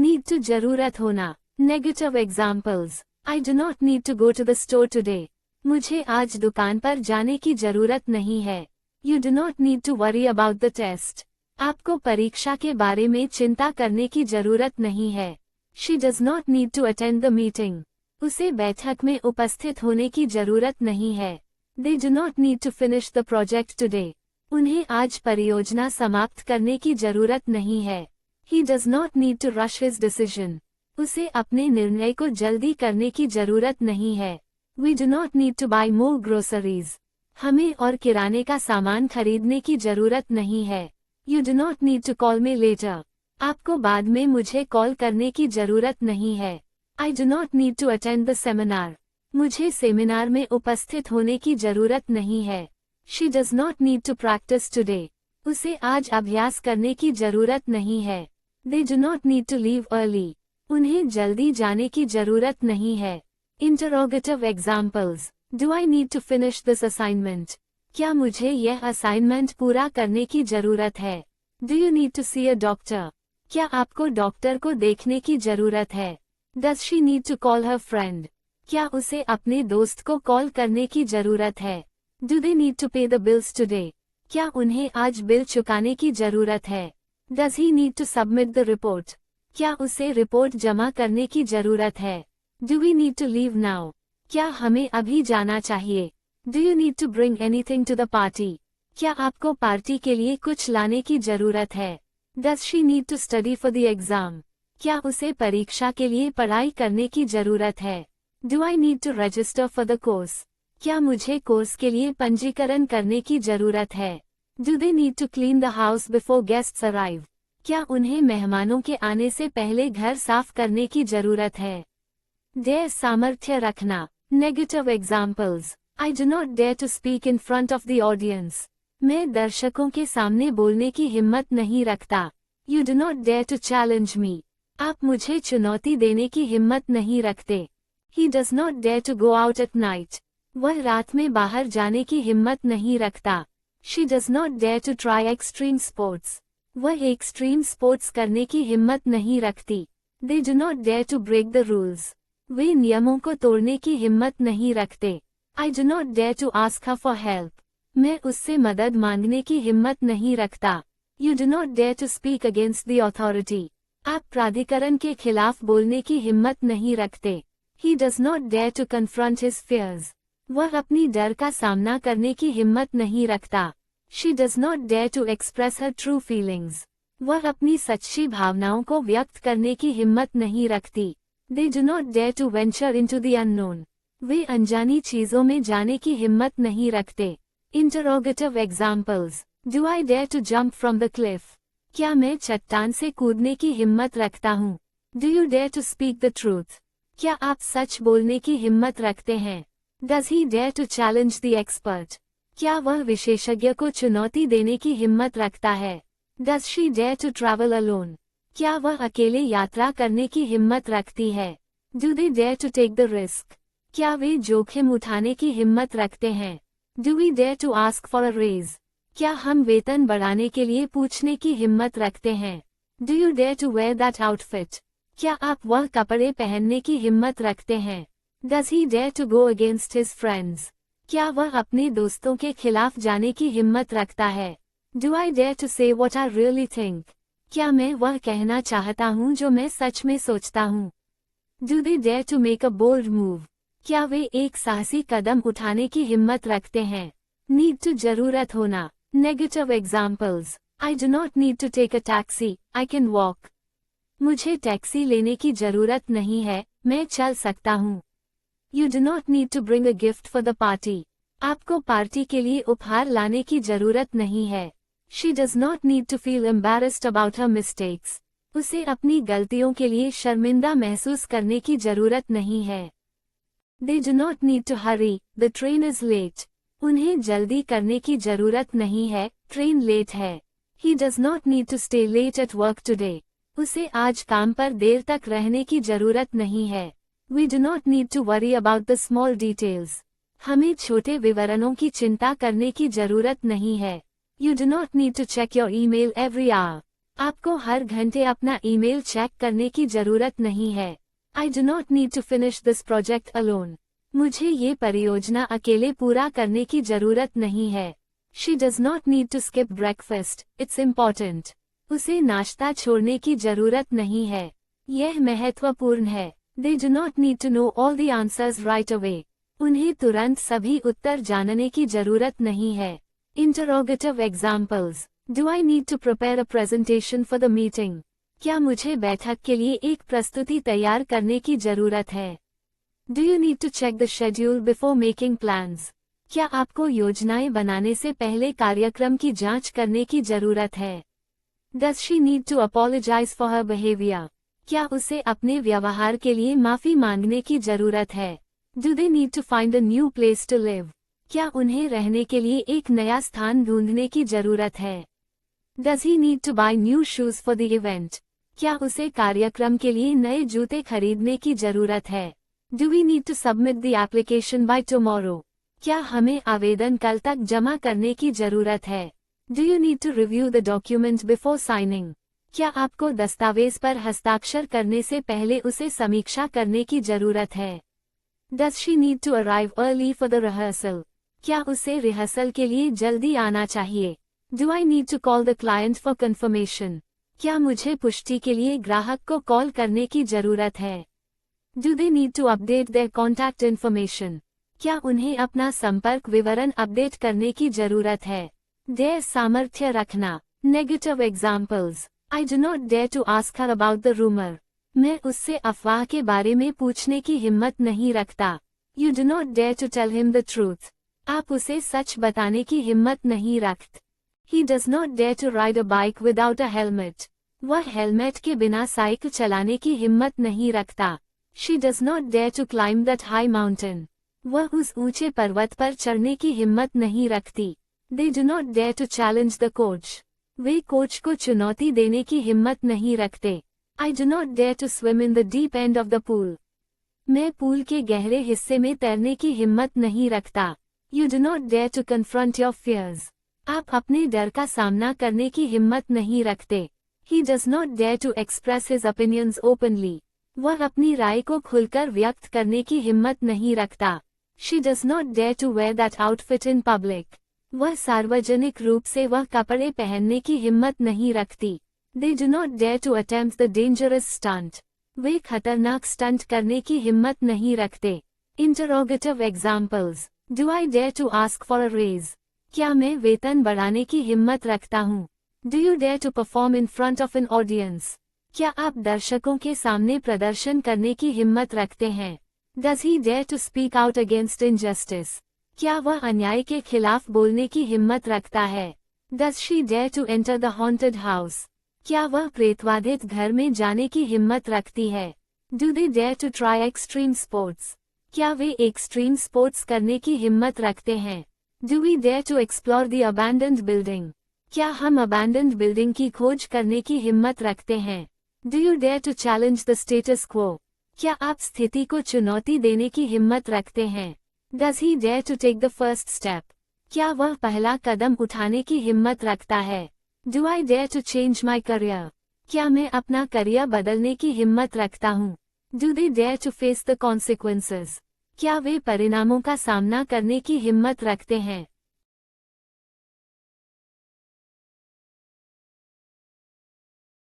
Need to जरूरत होना, negative examples. I do not need to go to the store today. मुझे आज दुकान पर जाने की जरूरत नहीं है। You do not need to worry about the test. आपको परीक्षा के बारे में चिंता करने की जरूरत नहीं है। She does not need to attend the meeting. उसे बैठक में उपस्थित होने की जरूरत नहीं है। They do not need to finish the project today. उन्हें आज परियोजना समाप्त करने की जरूरत नहीं है। He does not need to rush his decision. उसे अपने निर्णय को जल्दी करने की जरूरत नहीं है। We do not need to buy more groceries. हमें और किराने का सामान खरीदने की जरूरत नहीं है। You do not need to call me later. आपको बाद में मुझे कॉल करने की जरूरत नहीं है। I do not need to attend the seminar. मुझे सेमिनार में उपस्थित होने की जरूरत नहीं है। She does not need to practise today. उसे आज अभ्यास करने की जरूरत नहीं है। They do not need to leave early. उन्हें जल्दी जाने की जरूरत नहीं है। Interrogative examples. Do I need to finish this assignment. क्या मुझे यह असाइनमेंट पूरा करने की जरूरत है। Do you need to see a doctor. क्या आपको डॉक्टर को देखने की जरूरत है। Does she need to call her friend. क्या उसे अपने दोस्त को कॉल करने की जरूरत है। Do they need to pay the bills today. क्या उन्हें आज बिल चुकाने की जरूरत है। Does he need to submit the report. क्या उसे रिपोर्ट जमा करने की जरूरत है। Do we need to leave now. क्या हमें अभी जाना चाहिए। Do you need to bring anything to the party. क्या आपको पार्टी के लिए कुछ लाने की जरूरत है। Does she need to study for the exam. क्या उसे परीक्षा के लिए पढ़ाई करने की जरूरत है। Do I need to register for the course. क्या मुझे कोर्स के लिए पंजीकरण करने की जरूरत है। Do they need to clean the house before guests arrive. क्या उन्हें मेहमानों के आने से पहले घर साफ करने की जरूरत है। डेयर सामर्थ्य रखना, negative examples. I do not dare to speak in front of the audience. मैं दर्शकों के सामने बोलने की हिम्मत नहीं रखता। You do not dare to challenge me. आप मुझे चुनौती देने की हिम्मत नहीं रखते। He does not dare to go out at night. वह रात में बाहर जाने की हिम्मत नहीं रखता। She does not dare to try extreme sports. वह एक्सट्रीम स्पोर्ट्स करने की हिम्मत नहीं रखती। They do not dare to break the rules. वे नियमों को तोड़ने की हिम्मत नहीं रखते। I do not dare to ask her for help. मैं उससे मदद मांगने की हिम्मत नहीं रखता। You do not dare to speak against the authority. आप प्राधिकरण के खिलाफ बोलने की हिम्मत नहीं रखते। He does not dare to confront his fears. वह अपनी डर का सामना करने की हिम्मत नहीं रखता। She does not dare to express her true feelings. वह अपनी सच्ची भावनाओं को व्यक्त करने की हिम्मत नहीं रखती। They do not dare to venture into the unknown. वे अनजानी चीजों में जाने की हिम्मत नहीं रखते। Interrogative examples. Do I dare to jump from the cliff. क्या मैं चट्टान से कूदने की हिम्मत रखता हूँ। Do you dare to speak the truth. क्या आप सच बोलने की हिम्मत रखते हैं। Does he dare to challenge the expert. क्या वह विशेषज्ञ को चुनौती देने की हिम्मत रखता है। Does she dare to travel alone. क्या वह अकेले यात्रा करने की हिम्मत रखती है। Do they dare to take the risk. क्या वे जोखिम उठाने की हिम्मत रखते हैं। Do we dare to ask for a raise. क्या हम वेतन बढ़ाने के लिए पूछने की हिम्मत रखते हैं। Do you dare to wear that outfit. क्या आप वह कपड़े पहनने की हिम्मत रखते हैं। Does he dare to go against his friends. क्या वह अपने दोस्तों के खिलाफ जाने की हिम्मत रखता है। डू आई डेयर टू से व्हाट आई रियली थिंक। क्या मैं वह कहना चाहता हूँ जो मैं सच में सोचता हूँ। Do they dare to make a bold move. क्या वे एक साहसी कदम उठाने की हिम्मत रखते हैं। नीड टू जरूरत होना, negative examples. I do not need to take a taxi, I can walk. मुझे टैक्सी लेने की जरूरत नहीं है, मैं चल सकता हूँ। You do not need to bring a gift for the party. आपको पार्टी के लिए उपहार लाने की जरूरत नहीं है। She does not need to feel embarrassed about her mistakes. उसे अपनी गलतियों के लिए शर्मिंदा महसूस करने की जरूरत नहीं है। They do not need to hurry, the train is late. उन्हें जल्दी करने की जरूरत नहीं है, ट्रेन लेट है। He does not need to stay late at work today. उसे आज काम पर देर तक रहने की जरूरत नहीं है। We do not need to worry about the small details. हमें छोटे विवरणों की चिंता करने की जरूरत नहीं है। You do not need to check your email every hour. आपको हर घंटे अपना ईमेल चेक करने की जरूरत नहीं है। I do not need to finish this project alone. मुझे ये परियोजना अकेले पूरा करने की जरूरत नहीं है। She does not need to skip breakfast, it's important. उसे नाश्ता छोड़ने की जरूरत नहीं है। यह महत्वपूर्ण है। They do not need to know all the answers right away. उन्हें तुरंत सभी उत्तर जानने की जरूरत नहीं है। Interrogative examples. Do I need to prepare a presentation for the meeting? क्या मुझे बैठक के लिए एक प्रस्तुति तैयार करने की जरूरत है? Do you need to check the schedule before making plans? क्या आपको योजनाएं बनाने से पहले कार्यक्रम की जांच करने की जरूरत है? Does she need to apologize for her behavior? क्या उसे अपने व्यवहार के लिए माफी मांगने की जरूरत है? Do they need to find a new place to live? क्या उन्हें रहने के लिए एक नया स्थान ढूंढने की जरूरत है? Does he need to buy new shoes for the event? क्या उसे कार्यक्रम के लिए नए जूते खरीदने की जरूरत है? Do we need to submit the application by tomorrow? क्या हमें आवेदन कल तक जमा करने की जरूरत है? Do you need to review the document before signing? क्या आपको दस्तावेज पर हस्ताक्षर करने से पहले उसे समीक्षा करने की जरूरत है? Does she need to arrive early for the rehearsal? क्या उसे रिहर्सल के लिए जल्दी आना चाहिए? Do I need to call the client for confirmation? क्या मुझे पुष्टि के लिए ग्राहक को कॉल करने की जरूरत है? Do they need to update their contact information? क्या उन्हें अपना संपर्क विवरण अपडेट करने की जरूरत है? Dare सामर्थ्य रखना। Negative examples. I do not dare to ask her about the rumor. मैं उससे अफवाह के बारे में पूछने की हिम्मत नहीं रखता। You do not dare to tell him the truth. आप उसे सच बताने की हिम्मत नहीं रखते। He does not dare to ride a bike without a helmet. वह हेलमेट के बिना साइकिल चलाने की हिम्मत नहीं रखता। She does not dare to climb that high mountain. वह उस ऊंचे पर्वत पर चढ़ने की हिम्मत नहीं रखती। They do not dare to challenge the coach. Way coach को चुनौती देने की हिम्मत नहीं रखते। I do not dare to swim in the deep end of the pool. मैं पूल के गहरे हिस्से में तैरने की हिम्मत नहीं रखता। You do not dare to confront your fears. आप अपने डर का सामना करने की हिम्मत नहीं रखते। He does not dare to express his opinions openly. वह अपनी राय को खुलकर व्यक्त करने की हिम्मत नहीं रखता। She does not dare to wear that outfit in public. वह सार्वजनिक रूप से वह कपड़े पहनने की हिम्मत नहीं रखती। They do not dare to attempt the dangerous stunt. वे खतरनाक स्टंट करने की हिम्मत नहीं रखते। Interrogative examples. Do I dare to ask for a raise? क्या मैं वेतन बढ़ाने की हिम्मत रखता हूँ? Do you dare to perform in front of an audience? क्या आप दर्शकों के सामने प्रदर्शन करने की हिम्मत रखते हैं? Does he dare to speak out against injustice? क्या वह अन्याय के खिलाफ बोलने की हिम्मत रखता है? Does she dare to enter the haunted house? क्या वह प्रेतवाधित घर में जाने की हिम्मत रखती है? Do they dare to try extreme sports? क्या वे एक्सट्रीम स्पोर्ट्स करने की हिम्मत रखते हैं? Do we dare to explore the abandoned building? क्या हम abandoned building की खोज करने की हिम्मत रखते हैं? Do you dare to challenge the status quo? क्या आप स्थिति को चुनौती देने की हिम्मत रखते हैं? Does he dare to take the first step? क्या वह पहला कदम उठाने की हिम्मत रखता है? Do I dare to change my career? क्या मैं अपना करियर बदलने की हिम्मत रखता हूँ? Do they dare to face the consequences? क्या वे परिणामों का सामना करने की हिम्मत रखते हैं?